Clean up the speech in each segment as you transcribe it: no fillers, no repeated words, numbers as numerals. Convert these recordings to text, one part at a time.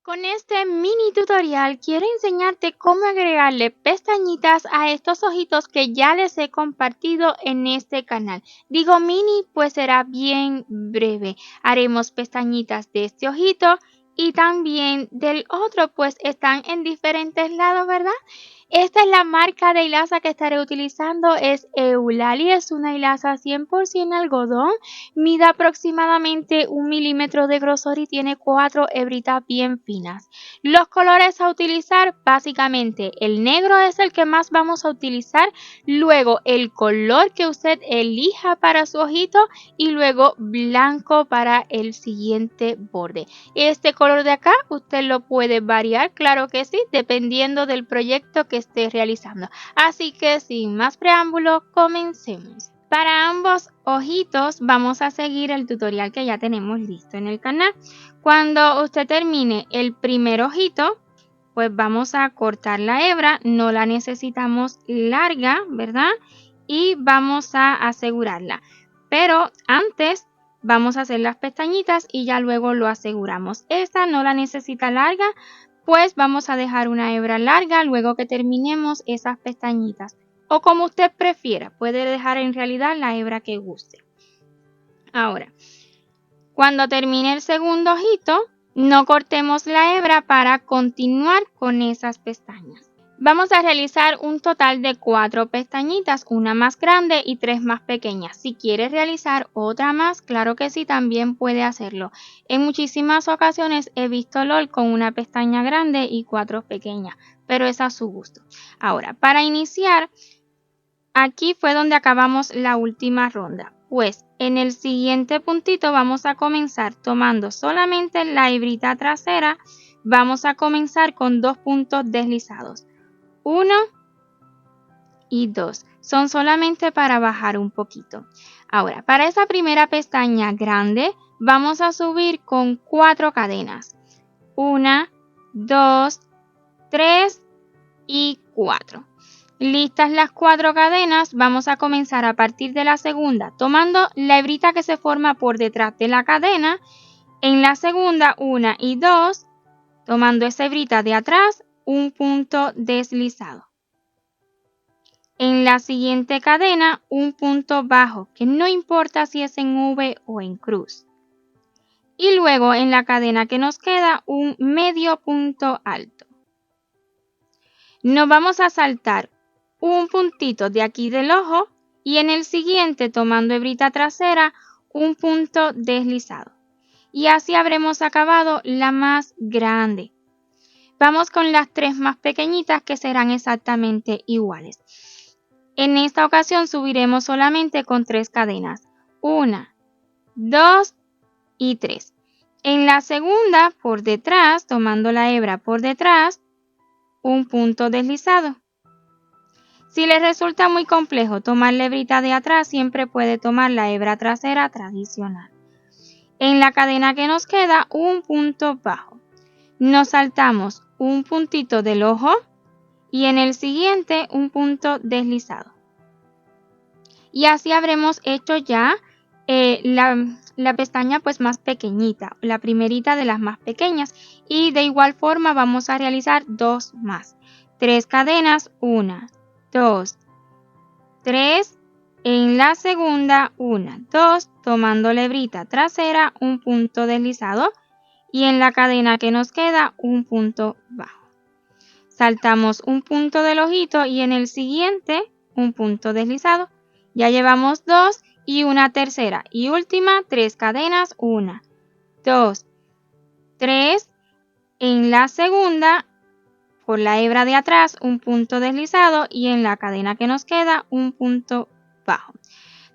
Con este mini tutorial quiero enseñarte cómo agregarle pestañitas a estos ojitos que ya les he compartido en este canal. Digo mini pues será bien breve. Haremos pestañitas de este ojito y también del otro, pues están en diferentes lados, ¿verdad? Esta es la marca de hilaza que estaré utilizando, es Eulali, es una hilaza 100% algodón, mide aproximadamente 1 milímetro de grosor y tiene 4 hebritas bien finas. Los colores a utilizar, básicamente el negro es el que más vamos a utilizar, luego el color que usted elija para su ojito y luego blanco para el siguiente borde. Este color de acá usted lo puede variar, claro que sí, dependiendo del proyecto que esté realizando. Así que sin más preámbulo, comencemos. Para ambos ojitos vamos a seguir el tutorial que ya tenemos listo en el canal. Cuando usted termine el primer ojito, pues vamos a cortar la hebra, no la necesitamos larga, ¿verdad? Y vamos a asegurarla. Pero antes vamos a hacer las pestañitas y ya luego lo aseguramos. Esta no la necesita larga, pues vamos a dejar una hebra larga luego que terminemos esas pestañitas. O como usted prefiera, puede dejar en realidad la hebra que guste. Ahora, cuando termine el segundo ojito, no cortemos la hebra para continuar con esas pestañas. Vamos a realizar un total de 4 pestañitas, una más grande y 3 más pequeñas. Si quieres realizar otra más, claro que sí, también puede hacerlo. En muchísimas ocasiones he visto LOL con una pestaña grande y 4 pequeñas, pero es a su gusto. Ahora, para iniciar, aquí fue donde acabamos la última ronda. Pues en el siguiente puntito vamos a comenzar tomando solamente la hebrita trasera. Vamos a comenzar con 2 puntos deslizados. 1 y 2. Son solamente para bajar un poquito. Ahora, para esa primera pestaña grande, vamos a subir con 4 cadenas. 1, 2, 3 y 4. Listas las 4 cadenas, vamos a comenzar a partir de la segunda, tomando la hebrita que se forma por detrás de la cadena. En la segunda, 1 y 2, tomando esa hebrita de atrás, un punto deslizado. En la siguiente cadena, un punto bajo, que no importa si es en V o en cruz. Y luego en la cadena que nos queda, un medio punto alto. Nos vamos a saltar un puntito de aquí del ojo y en el siguiente, tomando hebrita trasera, un punto deslizado. Y así habremos acabado la más grande. Vamos con las 3 más pequeñitas que serán exactamente iguales. En esta ocasión subiremos solamente con 3 cadenas. 1, 2 y 3. En la segunda, por detrás, tomando la hebra por detrás, un punto deslizado. Si les resulta muy complejo tomar la hebrita de atrás, siempre puede tomar la hebra trasera tradicional. En la cadena que nos queda, un punto bajo. Nos saltamos un puntito del ojo y en el siguiente un punto deslizado. Y así habremos hecho ya la pestaña pues más pequeñita, la primerita de las más pequeñas. Y de igual forma vamos a realizar 2 más. 3 cadenas, 1, 2, 3, en la segunda 1, 2, tomando la hebrita trasera, un punto deslizado y en la cadena que nos queda un punto bajo. Saltamos un punto del ojito y en el siguiente un punto deslizado. Ya llevamos 2 y una tercera y última, 3 cadenas, 1, 2, 3, en la segunda por la hebra de atrás un punto deslizado y en la cadena que nos queda un punto bajo.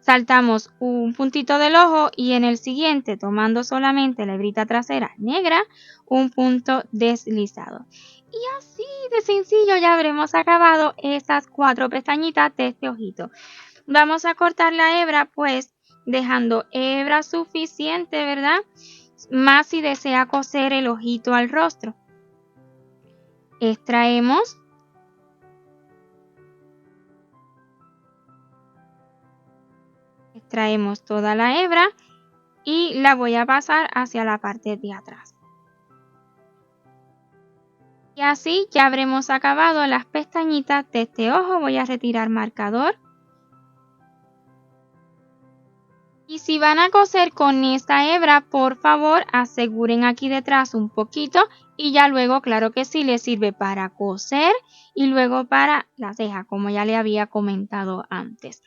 Saltamos un puntito del ojo y en el siguiente, tomando solamente la hebrita trasera negra, un punto deslizado. Y así de sencillo ya habremos acabado estas 4 pestañitas de este ojito. Vamos a cortar la hebra pues dejando hebra suficiente, ¿verdad? Más si desea coser el ojito al rostro. Extraemos toda la hebra y la voy a pasar hacia la parte de atrás. Y así ya habremos acabado las pestañitas de este ojo. Voy a retirar marcador. Y si van a coser con esta hebra, por favor aseguren aquí detrás un poquito y ya luego, claro que sí, les sirve para coser y luego para la ceja, como ya le había comentado antes.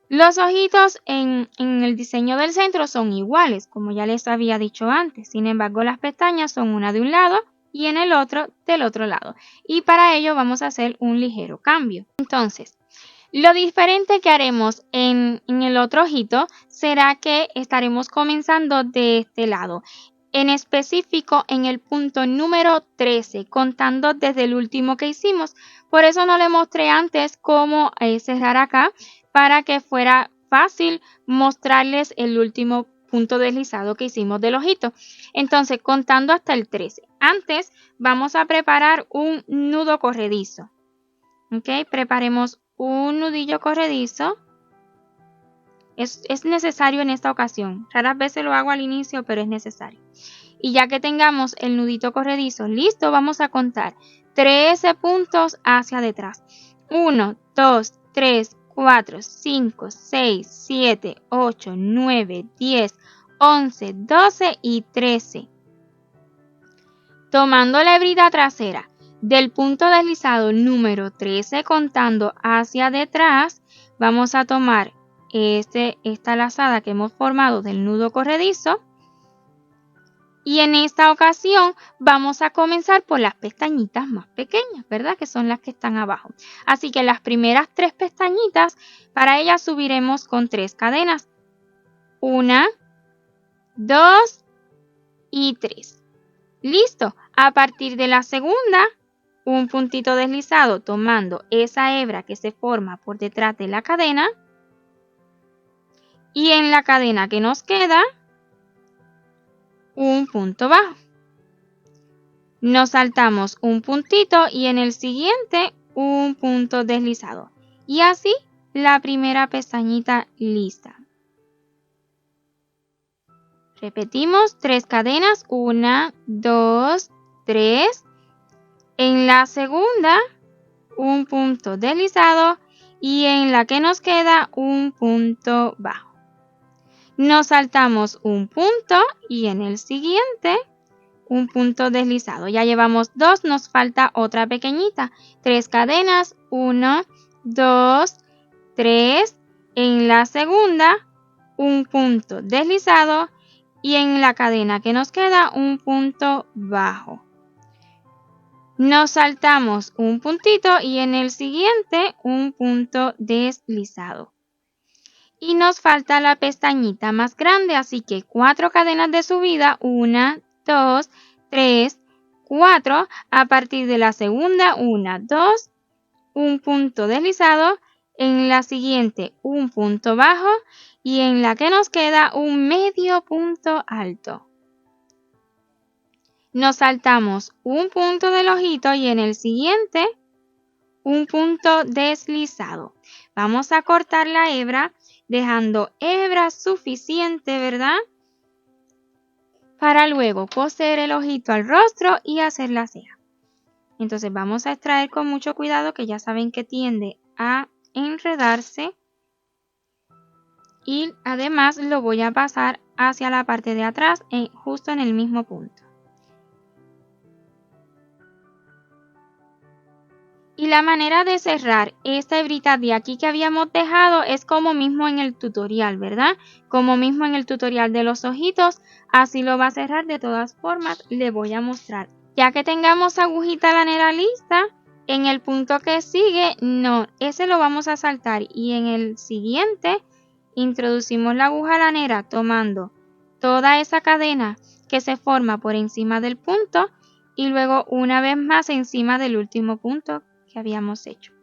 Los ojitos en el diseño del centro son iguales, como ya les había dicho antes. Sin embargo, las pestañas son una de un lado y en el otro del otro lado. Y para ello vamos a hacer un ligero cambio. Entonces, lo diferente que haremos en el otro ojito será que estaremos comenzando de este lado. En específico en el punto número 13, contando desde el último que hicimos. Por eso no le mostré antes cómo cerrar acá, para que fuera fácil mostrarles el último punto deslizado que hicimos del ojito. Entonces, contando hasta el 13. Antes vamos a preparar un nudo corredizo. ¿Ok? Preparemos un nudillo corredizo. Es necesario en esta ocasión. Raras veces lo hago al inicio, pero es necesario. Y ya que tengamos el nudito corredizo listo, vamos a contar 13 puntos hacia detrás. 1, 2, 3, 4, 5, 6, 7, 8, 9, 10, 11, 12 y 13. Tomando la hebrita trasera del punto deslizado número 13, contando hacia detrás, vamos a tomar esta lazada que hemos formado del nudo corredizo. Y en esta ocasión vamos a comenzar por las pestañitas más pequeñas, ¿verdad? Que son las que están abajo. Así que las primeras 3 pestañitas, para ellas subiremos con 3 cadenas. 1, 2 y 3. Listo. A partir de la segunda, un puntito deslizado tomando esa hebra que se forma por detrás de la cadena. Y en la cadena que nos queda, un punto bajo. Nos saltamos un puntito y en el siguiente un punto deslizado. Y así la primera pestañita lista. Repetimos 3 cadenas, 1, 2, 3. En la segunda un punto deslizado y en la que nos queda un punto bajo. Nos saltamos un punto y en el siguiente un punto deslizado. Ya llevamos 2, nos falta otra pequeñita. 3 cadenas, 1, 2, 3. En la segunda, un punto deslizado y en la cadena que nos queda un punto bajo. Nos saltamos un puntito y en el siguiente un punto deslizado. Y nos falta la pestañita más grande, así que 4 cadenas de subida, 1, 2, 3, 4. A partir de la segunda, 1, 2, un punto deslizado. En la siguiente, un punto bajo. Y en la que nos queda, un medio punto alto. Nos saltamos un punto del ojito y en el siguiente, un punto deslizado. Vamos a cortar la hebra, dejando hebra suficiente, ¿verdad? Para luego coser el ojito al rostro y hacer la ceja. Entonces vamos a extraer con mucho cuidado, que ya saben que tiende a enredarse. Y además lo voy a pasar hacia la parte de atrás, justo en el mismo punto. Y la manera de cerrar esta hebrita de aquí que habíamos dejado es como mismo en el tutorial, ¿verdad? Como mismo en el tutorial de los ojitos, así lo va a cerrar. De todas formas, le voy a mostrar. Ya que tengamos agujita lanera lista, en el punto que sigue, no, ese lo vamos a saltar. Y en el siguiente, introducimos la aguja lanera tomando toda esa cadena que se forma por encima del punto y luego una vez más encima del último punto que habíamos hecho.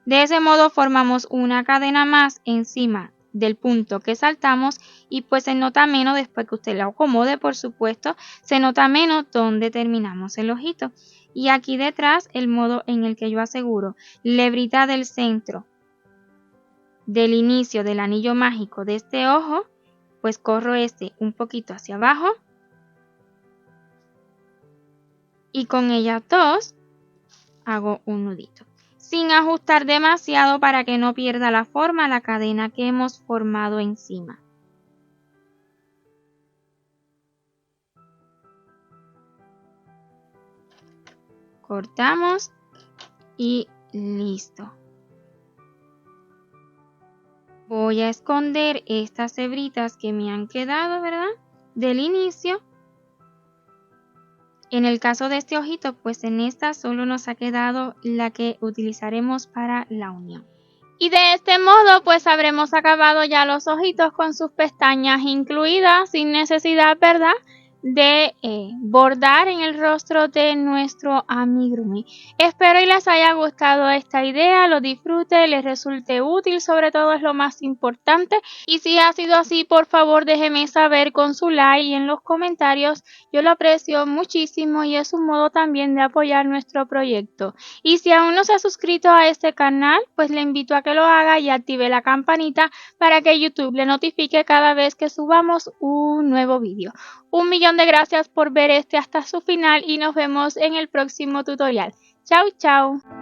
De ese modo formamos una cadena más encima del punto que saltamos y pues se nota menos, después que usted la acomode, por supuesto, se nota menos donde terminamos el ojito. Y aquí detrás el modo en el que yo aseguro la hebrita del centro del inicio del anillo mágico de este ojo, pues corro este un poquito hacia abajo. y con ellas dos hago un nudito, sin ajustar demasiado para que no pierda la forma la cadena que hemos formado encima. Cortamos y listo. Voy a esconder estas hebritas que me han quedado, ¿verdad? Del inicio. En el caso de este ojito, pues en esta solo nos ha quedado la que utilizaremos para la unión. Y de este modo, pues habremos acabado ya los ojitos con sus pestañas incluidas, sin necesidad, ¿verdad?, de bordar en el rostro de nuestro amigurumi. Espero y les haya gustado esta idea, lo disfrute, les resulte útil, sobre todo es lo más importante. Y si ha sido así, por favor déjeme saber con su like y en los comentarios. Yo lo aprecio muchísimo y es un modo también de apoyar nuestro proyecto. Y si aún no se ha suscrito a este canal, pues le invito a que lo haga y active la campanita para que YouTube le notifique cada vez que subamos un nuevo vídeo. Un millón de gracias por ver este hasta su final y nos vemos en el próximo tutorial. Chao, chao.